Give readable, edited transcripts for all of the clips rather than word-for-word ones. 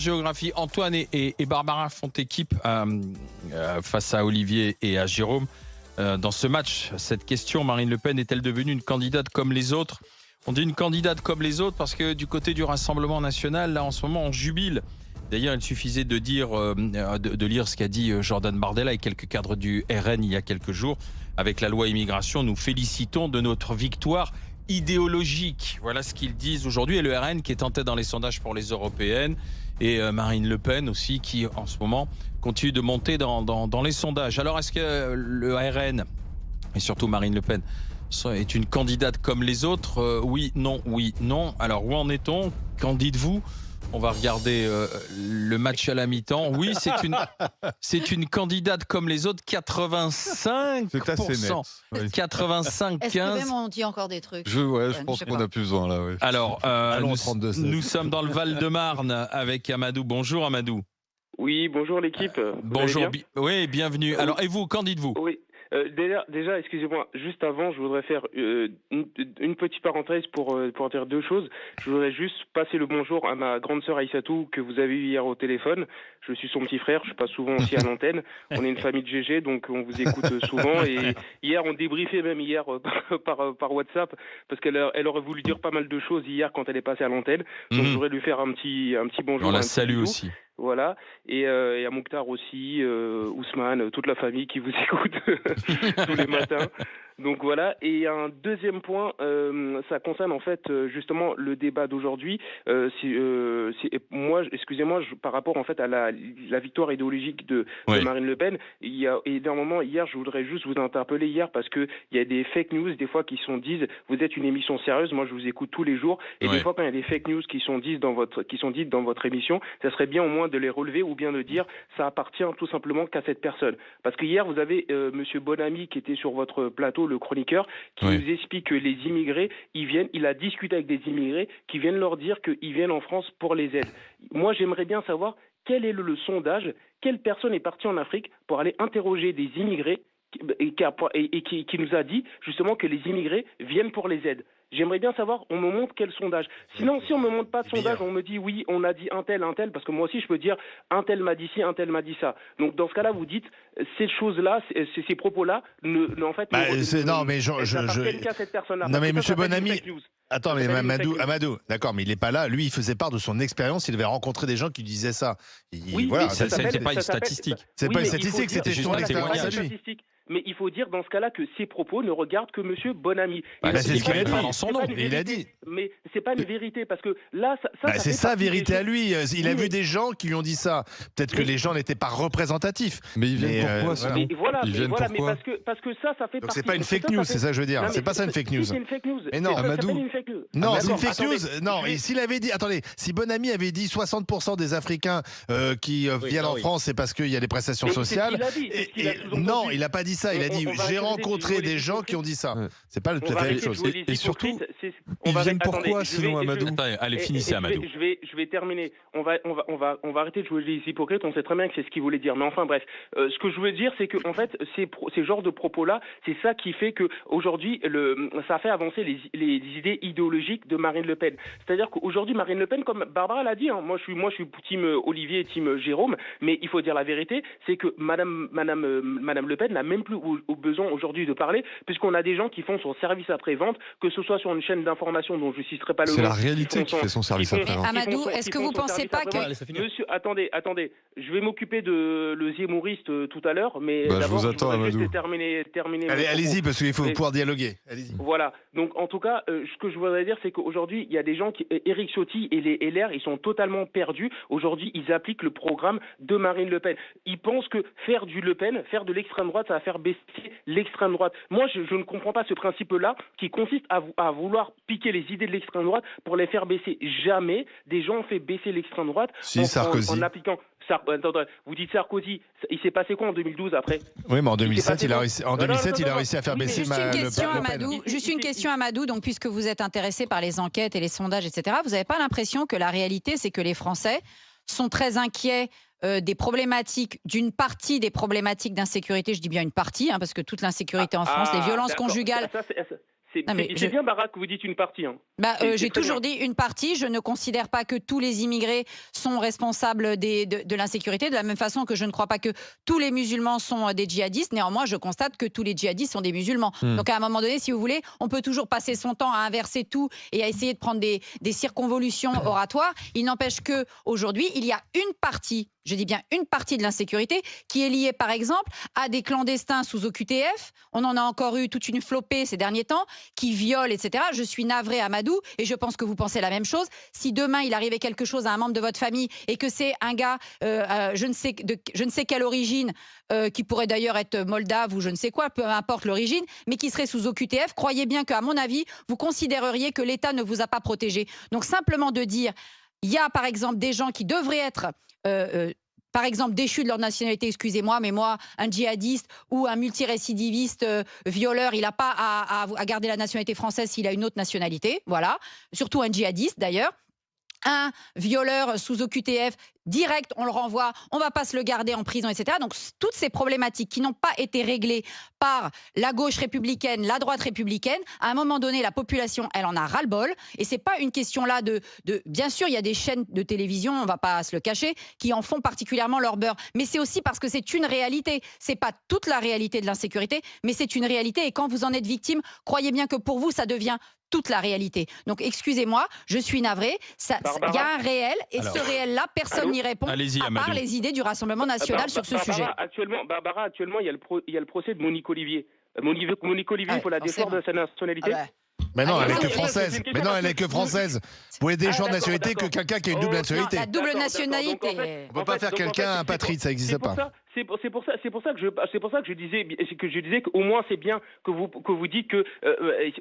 Géographie, Antoine et Barbara font équipe face à Olivier et à Jérôme. Dans ce match, cette question, Marine Le Pen est-elle devenue une candidate comme les autres? On dit une candidate comme les autres parce que du côté du Rassemblement national, là en ce moment, on jubile. D'ailleurs, il suffisait de lire ce qu'a dit Jordan Bardella et quelques cadres du RN il y a quelques jours. Avec la loi immigration, nous félicitons de notre victoire idéologique. Voilà ce qu'ils disent aujourd'hui. Et le RN qui est en tête dans les sondages pour les européennes. Et Marine Le Pen aussi qui, en ce moment, continue de monter dans les sondages. Alors, est-ce que le RN, et surtout Marine Le Pen, est une candidate comme les autres? Oui, non, oui, non. Alors, où en est-on? Qu'en dites-vous? On va regarder le match à la mi-temps. Oui, c'est une candidate comme les autres, 85%. C'est assez net. Oui. 85-15. Est-ce que même on dit encore des trucs? Je pense qu'on n'a plus besoin là. Oui. Alors, Allons, 32, nous sommes dans le Val-de-Marne avec Amadou. Bonjour Amadou. Oui, bonjour l'équipe. Bonjour, oui, bienvenue. Alors, et vous, qu'en dites-vous? Oui. Déjà, excusez-moi, juste avant, je voudrais faire une petite parenthèse pour dire deux choses. Je voudrais juste passer le bonjour à ma grande sœur Aïssatou que vous avez eu hier au téléphone. Je suis son petit frère, je passe souvent aussi à l'antenne. On est une famille de GG, donc on vous écoute souvent. Et hier, on débriefait même hier par WhatsApp parce qu'elle aurait voulu dire pas mal de choses hier quand elle est passée à l'antenne. Donc je voudrais lui faire un petit bonjour. On la salue aussi. Voilà, et à Mokhtar aussi, Ousmane, toute la famille qui vous écoute tous les matins. Donc voilà, et un deuxième point, ça concerne en fait justement le débat d'aujourd'hui. Moi, excusez-moi, par rapport en fait à la victoire idéologique de Marine Le Pen, il y a énormément hier, je voudrais juste vous interpeller hier parce que il y a des fake news des fois qui disent vous êtes une émission sérieuse, moi je vous écoute tous les jours, et des fois quand il y a des fake news qui sont dites dans votre émission, ça serait bien au moins de les relever ou bien de dire ça appartient tout simplement qu'à cette personne. Parce que hier vous avez Monsieur Bonamy qui était sur votre plateau, le chroniqueur, qui nous explique que les immigrés, il a discuté avec des immigrés qui viennent leur dire qu'ils viennent en France pour les aides. Moi, j'aimerais bien savoir quel est le sondage, quelle personne est partie en Afrique pour aller interroger des immigrés et qui nous a dit justement que les immigrés viennent pour les aides. J'aimerais bien savoir, on me montre quel sondage. Sinon, si on me montre pas de sondage, on me dit oui, on a dit un tel, parce que moi aussi je peux dire un tel m'a dit ci, un tel m'a dit ça. Donc dans ce cas-là, vous dites ces choses-là, ces propos-là, en fait, qu'à cette personne-là. Non mais Monsieur Bonamy, attends mais Amadou, d'accord, mais il n'est pas là. Lui, il faisait part de son expérience. Il avait rencontré des gens qui disaient ça. Oui, voilà, c'est pas une statistique. C'est pas une statistique, c'était juste un témoignage. Mais il faut dire dans ce cas-là que ces propos ne regardent que Monsieur Bonamy. C'est ce qu'il a dit dans son nom. Il a dit. Mais c'est pas une vérité parce que là, c'est sa vérité à lui. Il a vu des gens qui lui ont dit ça. Peut-être que les gens n'étaient pas représentatifs. Mais ils viennent pourquoi sinon? Mais parce que ça fait. Donc c'est pas une fake news, c'est ça que je veux dire. C'est pas ça une fake news. C'est une fake news. Mais non, Amadou. Non, c'est une fake news. Non, et s'il avait dit, attendez, si Bonamy avait dit 60% des Africains qui viennent en France, c'est parce qu'il y a des prestations sociales. Non, il n'a pas dit ça. Il a dit j'ai rencontré des gens qui ont dit ça. C'est pas tout à fait la même chose. Et surtout, ils viennent pourquoi sinon, Amadou? Allez, finissez, Amadou. Je vais terminer. On va arrêter de jouer les hypocrites. On sait très bien que c'est ce qu'il voulait dire. Mais enfin, bref. Ce que je veux dire, c'est que en fait, ces genres de propos-là, c'est ça qui fait que aujourd'hui, ça fait avancer les idées idéologiques de Marine Le Pen. C'est-à-dire qu'aujourd'hui, Marine Le Pen, comme Barbara l'a dit, moi je suis team Olivier et team Jérôme, mais il faut dire la vérité, c'est que Madame Le Pen n'a même plus besoin aujourd'hui de parler, puisqu'on a des gens qui font son service après-vente, que ce soit sur une chaîne d'information dont je ne citerai pas le nom. C'est la réalité qui fait son service après-vente. Amadou, est-ce que vous ne pensez pas que... Monsieur, attendez, je vais m'occuper de le zémouriste tout à l'heure, mais je vous attends, Amadou. Terminer. Allez-y, parce qu'il faut pouvoir dialoguer. Allez-y. Voilà, donc en tout cas, ce que je voudrais dire, c'est qu'aujourd'hui, il y a des gens Éric Ciotti et les LR, ils sont totalement perdus. Aujourd'hui, ils appliquent le programme de Marine Le Pen. Ils pensent que faire du Le Pen, faire de l'extrême droite, ça va faire baisser l'extrême droite. Moi, je ne comprends pas ce principe-là qui consiste à vouloir piquer les idées de l'extrême droite pour les faire baisser. Jamais des gens ont fait baisser l'extrême droite en appliquant... Vous dites Sarkozy, il s'est passé quoi en 2012 après? Oui, mais en 2007, il a réussi à faire baisser Juste une question, Amadou. Donc, puisque vous êtes intéressé par les enquêtes et les sondages, etc., vous n'avez pas l'impression que la réalité, c'est que les Français sont très inquiets des problématiques, d'une partie des problématiques d'insécurité, je dis bien une partie, parce que toute l'insécurité en France, les violences conjugales... C'est bien, Barak, que vous dites une partie. Hein. J'ai toujours dit une partie. Je ne considère pas que tous les immigrés sont responsables de l'insécurité, de la même façon que je ne crois pas que tous les musulmans sont des djihadistes. Néanmoins, je constate que tous les djihadistes sont des musulmans. Donc à un moment donné, si vous voulez, on peut toujours passer son temps à inverser tout et à essayer de prendre des circonvolutions oratoires. Il n'empêche qu'aujourd'hui, il y a une partie, je dis bien une partie de l'insécurité qui est liée par exemple à des clandestins sous OQTF. On en a encore eu toute une flopée ces derniers temps qui violent, etc. Je suis navrée, Amadou, et je pense que vous pensez la même chose. Si demain il arrivait quelque chose à un membre de votre famille et que c'est un gars, je ne sais quelle origine, qui pourrait d'ailleurs être moldave ou je ne sais quoi, peu importe l'origine, mais qui serait sous OQTF, croyez bien qu'à mon avis, vous considéreriez que l'État ne vous a pas protégé. Donc simplement de dire, il y a par exemple des gens qui devraient être par exemple déchus de leur nationalité, excusez-moi, mais moi, un djihadiste ou un multirécidiviste violeur, il n'a pas à garder la nationalité française s'il a une autre nationalité, voilà. Surtout un djihadiste d'ailleurs. Un violeur sous OQTF, direct, on le renvoie, on ne va pas se le garder en prison, etc. Donc toutes ces problématiques qui n'ont pas été réglées par la gauche républicaine, la droite républicaine, à un moment donné, la population, elle en a ras-le-bol. Et ce n'est pas une question là de... Bien sûr, il y a des chaînes de télévision, on ne va pas se le cacher, qui en font particulièrement leur beurre. Mais c'est aussi parce que c'est une réalité. Ce n'est pas toute la réalité de l'insécurité, mais c'est une réalité. Et quand vous en êtes victime, croyez bien que pour vous, ça devient toute la réalité. Donc, excusez-moi, je suis navrée. Il y a un réel, et ce réel-là, personne n'y répond, à part les idées du Rassemblement national sur ce sujet. Barbara, actuellement, il y a le procès de Monique Olivier. Monique Olivier, il faut la défendre de sa nationalité. Mais non, elle est que française. Mais non, elle est que française. Vous pouvez défendre nationalité que quelqu'un qui a une double nationalité. La double nationalité. On ne peut pas faire quelqu'un un patride, ça n'existe pas. C'est pour ça que je disais qu'au moins c'est bien que vous dites que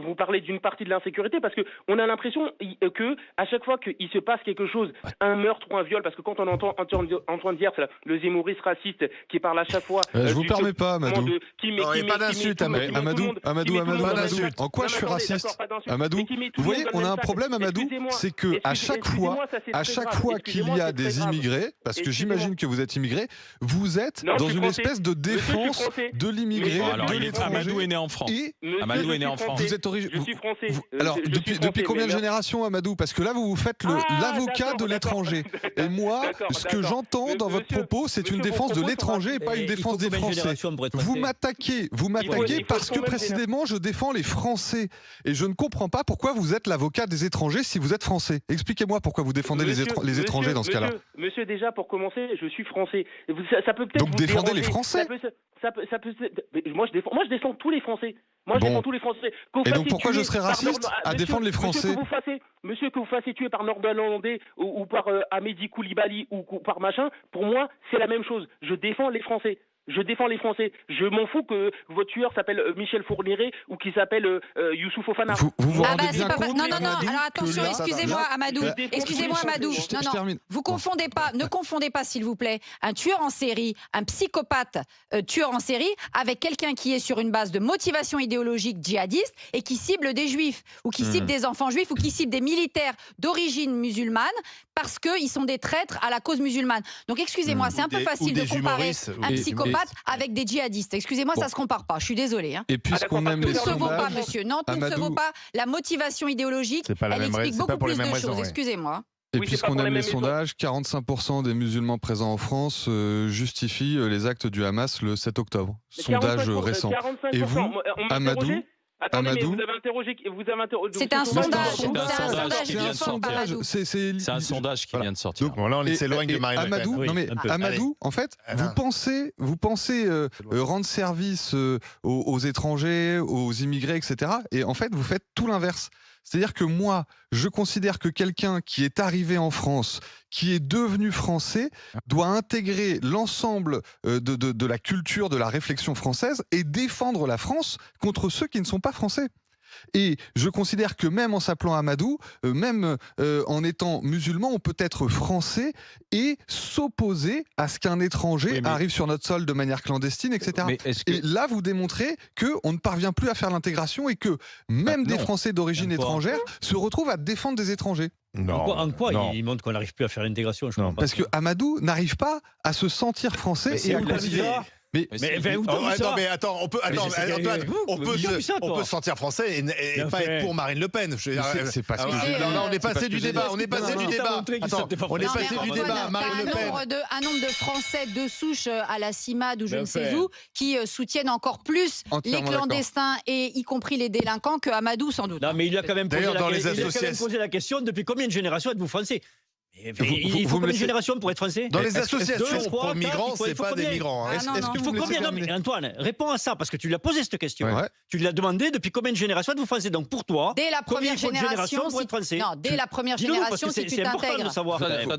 vous parlez d'une partie de l'insécurité, parce que on a l'impression que à chaque fois qu'il se passe quelque chose, un meurtre ou un viol, parce que quand on entend Antoine Diers, le zémoriste raciste qui parle à chaque fois. Je vous permets pas, Amadou. Pas d'insulte, Amadou. En quoi je suis raciste, Amadou? Vous voyez, on a un problème, Amadou, c'est que à chaque fois qu'il y a des immigrés, parce que j'imagine que vous êtes immigré, vous êtes dans une espèce de défense de l'immigré, de l'étranger. Amadou est né en France. Amadou est né en France. Vous êtes Je suis français. Alors, depuis combien de générations, Amadou? Parce que là, vous faites l'avocat de l'étranger. Et moi, ce que j'entends dans votre propos, c'est une défense de l'étranger et pas une défense des Français. Vous m'attaquez parce que précisément, je défends les Français. Et je ne comprends pas pourquoi vous êtes l'avocat des étrangers si vous êtes français. Expliquez-moi pourquoi vous défendez les étrangers dans ce cas-là. Monsieur, déjà, pour commencer, je suis français. Ça peut peut-être donc défendez les Français. Moi, je défends tous les Français. Moi, je défends tous les Français. Et donc pourquoi je serais raciste à défendre les Français? Monsieur, que vous fassiez tuer par Nordal-Hollandais ou par Amédi Koulibaly ou par machin, pour moi, c'est la même chose. Je défends les Français. Je défends les Français. Je m'en fous que votre tueur s'appelle Michel Fourniret ou qu'il s'appelle Youssouf Fofana. Vous vous rendez bien compte, non. Alors attention, excusez-moi, Amadou. Non. Vous confondez pas. Ne confondez pas, s'il vous plaît, un tueur en série, un psychopathe tueur en série, avec quelqu'un qui est sur une base de motivation idéologique djihadiste et qui cible des juifs ou qui cible des enfants juifs ou qui cible des militaires d'origine musulmane parce qu'ils sont des traîtres à la cause musulmane. Donc excusez-moi, c'est un peu facile de comparer un psychopathe avec des djihadistes. Excusez-moi, ça se compare pas. Je suis désolée. Et puisqu'on aime les sondages, tout ne se vaut pas, monsieur. Non, tout ne se vaut pas. La motivation idéologique, elle explique beaucoup plus de choses. Excusez-moi. Et puisqu'on aime les sondages, 45% des musulmans présents en France justifient les actes du Hamas le 7 octobre. Sondage récent. Et vous, Amadou, vous avez interrogé. C'est un sondage. C'est un sondage qui vient de sortir. Donc là, on s'éloigne de Marine Le Pen. Amadou, en fait, vous pensez rendre service aux étrangers, aux immigrés, etc. Et en fait, vous faites tout l'inverse. C'est-à-dire que moi, je considère que quelqu'un qui est arrivé en France, qui est devenu français, doit intégrer l'ensemble de la culture, de la réflexion française et défendre la France contre ceux qui ne sont pas français. Et je considère que même en s'appelant Amadou, même en étant musulman, on peut être français et s'opposer à ce qu'un étranger arrive sur notre sol de manière clandestine, etc. Et là, vous démontrez qu'on ne parvient plus à faire l'intégration et que même des Français d'origine étrangère se retrouvent à défendre des étrangers. En quoi il montre qu'on n'arrive plus à faire l'intégration? Parce que Amadou n'arrive pas à se sentir français et à le considérer. Mais non, mais attends, on peut se sentir français et pas être pour Marine Le Pen. C'est pas ce que on est passé du débat. On est passé du débat. On est passé du débat. Marine Le Pen. Un nombre de Français de souche à la CIMAD ou je ne sais où qui soutiennent encore plus les clandestins et y compris les délinquants que Amadou sans doute. Non, mais il a quand même posé la question depuis combien de générations êtes-vous français? Il faut combien de générations pour être français? Dans les associations pour migrants, c'est pas des migrants. Est-ce qu'il faut combien? Non, mais Antoine, réponds à ça parce que tu lui as posé cette question. Tu lui as demandé depuis combien de générations êtes-vous français? Donc pour toi, dès la première génération, pour être français. Non, dès la première génération, si tu t'intègres.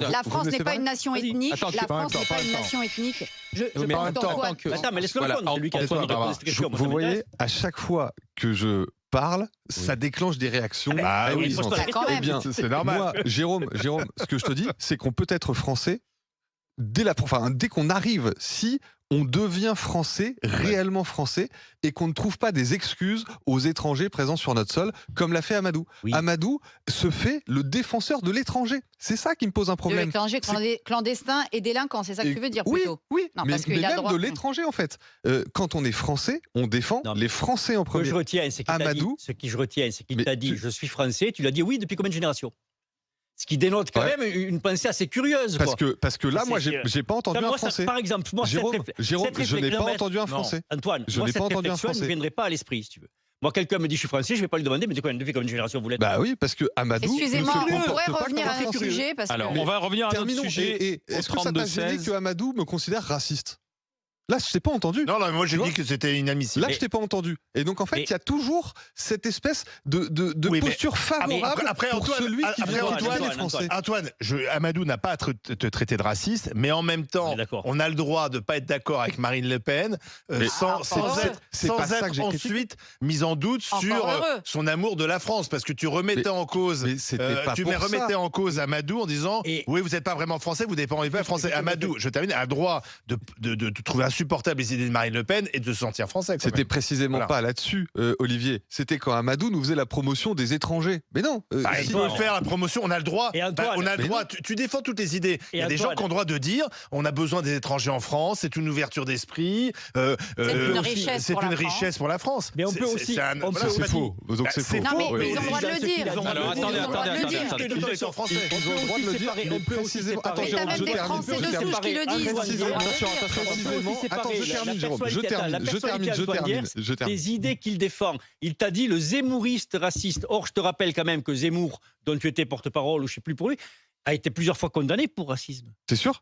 La France n'est pas une nation ethnique. La France n'est pas une nation ethnique. Je pense qu'Antoine. Attends, mais laisse-le répondre. C'est lui qui a répondu à cette question. Vous voyez, à chaque fois que je parle, ça déclenche des réactions. Eh bien, c'est normal. Moi, Jérôme, ce que je te dis, c'est qu'on peut être français dès qu'on arrive, si on devient français, réellement français, et qu'on ne trouve pas des excuses aux étrangers présents sur notre sol, comme l'a fait Amadou. Oui. Amadou se fait le défenseur de l'étranger. C'est ça qui me pose un problème. L'étranger clandestin et délinquant, c'est ça que tu veux dire plutôt? Oui, non, mais même de l'étranger en fait. Quand on est français, on défend les Français en premier. Ce que je retiens, c'est qu'il t'a dit, je suis français, tu l'as dit oui depuis combien de générations? Ce qui dénote quand même une pensée assez curieuse. Parce que là, moi, j'ai pas entendu un Français. Par exemple, moi, Jérôme, je n'ai pas entendu un Français. Antoine, je n'ai pas entendu un Français. Ne viendrait pas à l'esprit, si tu veux. Moi, quelqu'un me dit je suis français, je ne vais pas lui demander, mais depuis combien de générations vous l'êtes? Bah oui, parce que Amadou. Excusez-moi, on pourrait revenir à notre sujet. Alors, on va revenir à notre sujet. Est-ce que ça t'a gêné que Amadou me considère raciste? Là, je t'ai pas entendu. Non, moi j'ai dit que c'était inadmissible. Là, je t'ai pas entendu. Et donc, en fait, il y a toujours cette espèce de posture favorable pour celui qui vient des Français. Antoine, Amadou n'a pas à te traiter de raciste, mais en même temps, on a le droit de pas être d'accord avec Marine Le Pen sans être ensuite mis en doute sur son amour de la France, parce que tu remettais en cause, en cause Amadou en disant oui, vous n'êtes pas vraiment français, vous n'êtes pas français. Amadou, je termine, a le droit de trouver insupportable les idées de Marine Le Pen et de se sentir français. C'était précisément pas là-dessus, Olivier. C'était quand Amadou nous faisait la promotion des étrangers. Mais non. Il peut faire la promotion, on a le droit. On a le droit. Tu défends toutes les idées. Il y a des gens qui ont le droit de dire on a besoin des étrangers en France, c'est une ouverture d'esprit. C'est une richesse pour la France. Mais on peut aussi. C'est faux. Donc c'est faux. Non, mais ils ont le droit de le dire. Alors attendez. Ils ont le droit de le dire. Mais précisément. Attends, je termine. Attends, je termine, Jérôme. Je termine. Les idées qu'il défend. Il t'a dit le zémouriste raciste. Or, je te rappelle quand même que Zemmour, dont tu étais porte-parole ou je ne sais plus pour lui, a été plusieurs fois condamné pour racisme. T'es sûr?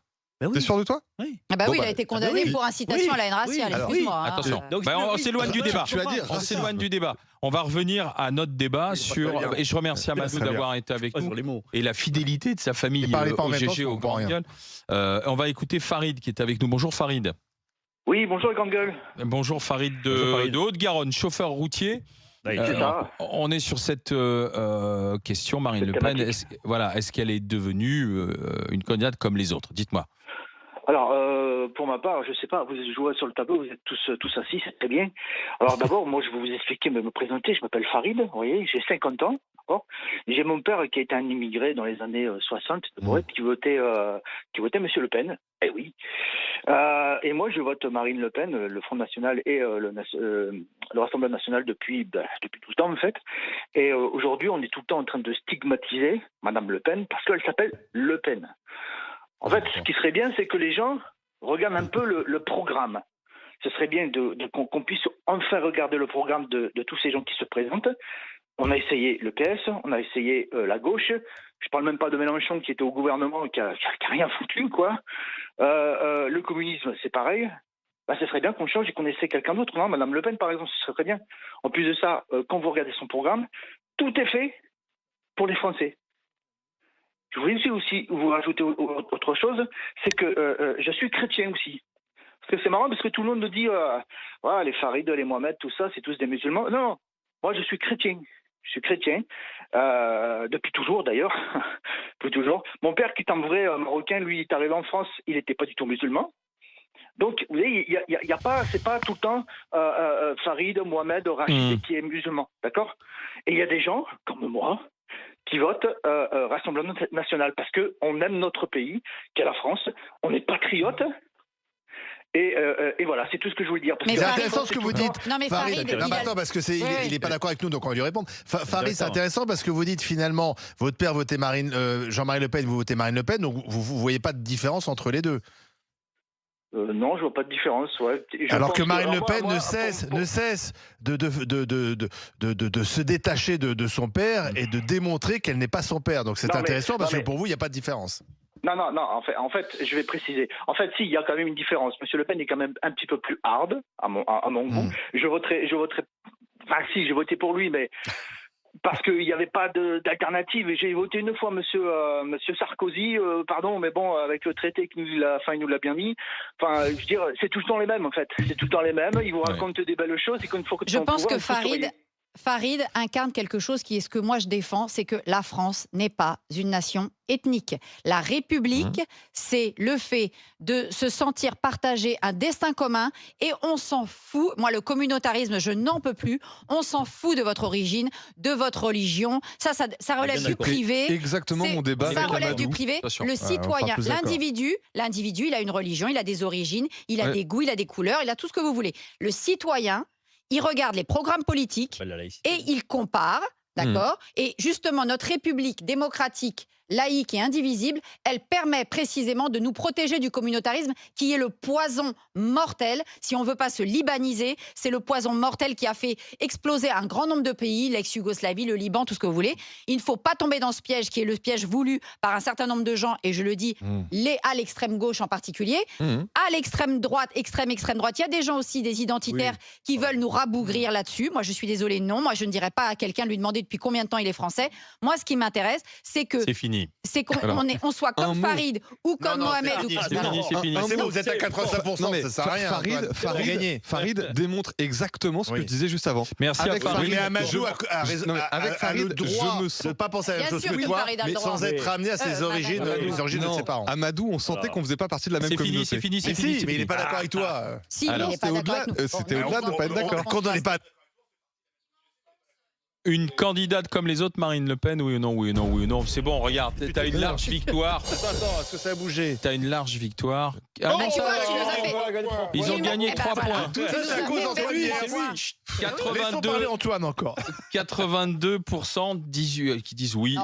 T'es sûr de toi? Oui. Il a été condamné pour incitation à la haine raciale. Excuse-moi. Attention. On s'éloigne du débat. On s'éloigne du débat. On va revenir à notre débat sur. Et je remercie Amadou d'avoir été avec nous et la fidélité de sa famille au GG au Grand Gueule. On va écouter Farid qui est avec nous. Bonjour Farid. Oui, bonjour les grandes gueules. Bonjour Farid de Haute-Garonne, chauffeur routier. On est sur cette question, Marine Le Pen. Est-ce qu'elle est devenue une candidate comme les autres? Dites-moi. Alors, pour ma part, je ne sais pas, vous jouez sur le tableau, vous êtes tous assis, c'est très bien. Alors d'abord, moi je vais vous expliquer, me présenter, je m'appelle Farid, vous voyez, j'ai 50 ans. J'ai mon père qui a été un immigré dans les années 60, qui votait Monsieur Le Pen. Eh oui. Et moi, je vote Marine Le Pen, le Front National et le Rassemblement National depuis 12 ans, en fait. Et aujourd'hui, on est tout le temps en train de stigmatiser Madame Le Pen parce qu'elle s'appelle Le Pen. En fait, ce qui serait bien, c'est que les gens regardent un peu le programme. Ce serait bien qu'on puisse enfin regarder le programme de tous ces gens qui se présentent. On a essayé le PS, on a essayé la gauche. Je parle même pas de Mélenchon qui était au gouvernement, qui a rien foutu, quoi. Le communisme, c'est pareil. Ce serait bien qu'on change et qu'on essaie quelqu'un d'autre. Non, Madame Le Pen, par exemple, ce serait très bien. En plus de ça, quand vous regardez son programme, tout est fait pour les Français. Je voulais aussi vous rajouter autre chose, c'est que je suis chrétien aussi. Parce que c'est marrant, parce que tout le monde nous dit les Farid, les Mohamed, tout ça, c'est tous des musulmans. Non, moi je suis chrétien. Je suis chrétien, depuis toujours d'ailleurs. Depuis toujours. Mon père, qui est un vrai marocain, lui, est arrivé en France, il n'était pas du tout musulman. Donc, vous voyez, il y a pas, c'est pas tout le temps Farid, Mohamed, Rachid qui est musulman, d'accord? Et il y a des gens, comme moi, qui votent Rassemblement National parce qu'on aime notre pays, qui est la France, on est patriote Et voilà, c'est tout ce que je voulais dire. C'est intéressant ce que vous dites. Non, mais Farid, attends, parce que il n'est pas d'accord avec nous, donc on va lui répondre. Farid, c'est intéressant parce que vous dites finalement, votre père votait Jean-Marie Le Pen, vous votez Marine Le Pen, donc vous voyez pas de différence entre les deux. Non, je vois pas de différence. Ouais. Alors que Marine Le Pen ne cesse de se détacher de son père et de démontrer qu'elle n'est pas son père. Donc c'est intéressant parce que pour vous, il n'y a pas de différence. Non. En fait, je vais préciser. En fait, si, il y a quand même une différence. Monsieur Le Pen est quand même un petit peu plus hard à mon goût. Je voterai. Enfin, si, j'ai voté pour lui, mais parce qu'il n'y avait pas d'alternative. Et j'ai voté une fois Monsieur Sarkozy. Pardon, mais bon, avec le traité il nous l'a bien mis. Enfin, je veux dire, c'est tout le temps les mêmes en fait. C'est tout le temps les mêmes. Ils vous racontent des belles choses. Et qu'il faut que je pense que Farid incarne quelque chose qui est ce que moi je défends, c'est que la France n'est pas une nation ethnique. La République, c'est le fait de se sentir partager un destin commun et on s'en fout. Moi, le communautarisme, je n'en peux plus. On s'en fout de votre origine, de votre religion. Ça relève du privé. Exactement mon débat. Ça relève du privé. Le citoyen, l'individu, il a une religion, il a des origines, il a des goûts, il a des couleurs, il a tout ce que vous voulez. Le citoyen, il regarde les programmes politiques et il compare, d'accord ? Et justement, notre République démocratique, laïque et indivisible, elle permet précisément de nous protéger du communautarisme qui est le poison mortel. Si on ne veut pas se libaniser, c'est le poison mortel qui a fait exploser un grand nombre de pays, l'ex-Yougoslavie, le Liban, tout ce que vous voulez. Il ne faut pas tomber dans ce piège qui est le piège voulu par un certain nombre de gens, et je le dis, à l'extrême gauche en particulier, à l'extrême droite, extrême droite. Il y a des gens aussi, des identitaires, qui veulent nous rabougrir là-dessus. Moi, je suis désolée, non. Moi, je ne dirais pas à quelqu'un de lui demander depuis combien de temps il est français. Moi, ce qui m'intéresse, c'est que... C'est fini. C'est qu'on soit comme Farid ou comme Mohamed. C'est fini. C'est bon, vous êtes à 85%, ça sert à rien. Farid démontre exactement ce que je disais juste avant. Merci à Farid. Mais Amadou a le droit de ne pas penser à la même chose que toi, mais sans être ramené à ses origines, les origines de ses parents. Amadou, on sentait qu'on ne faisait pas partie de la même communauté. C'est fini. Mais il n'est pas d'accord avec toi. Si, il n'est pas d'accord avec nous. C'était au-delà de ne pas être d'accord. Quand on n'est pas... Une candidate comme les autres, Marine Le Pen, oui ou non. C'est bon, regarde, t'as une large victoire. Attends, est-ce que ça a bougé ? T'as une large victoire. Tu vois, tu nous as fait... Ils ont gagné 3 points. Tout ça, c'est à cause d'Antoine. Laissons parler Antoine encore. 82% qui disent oui.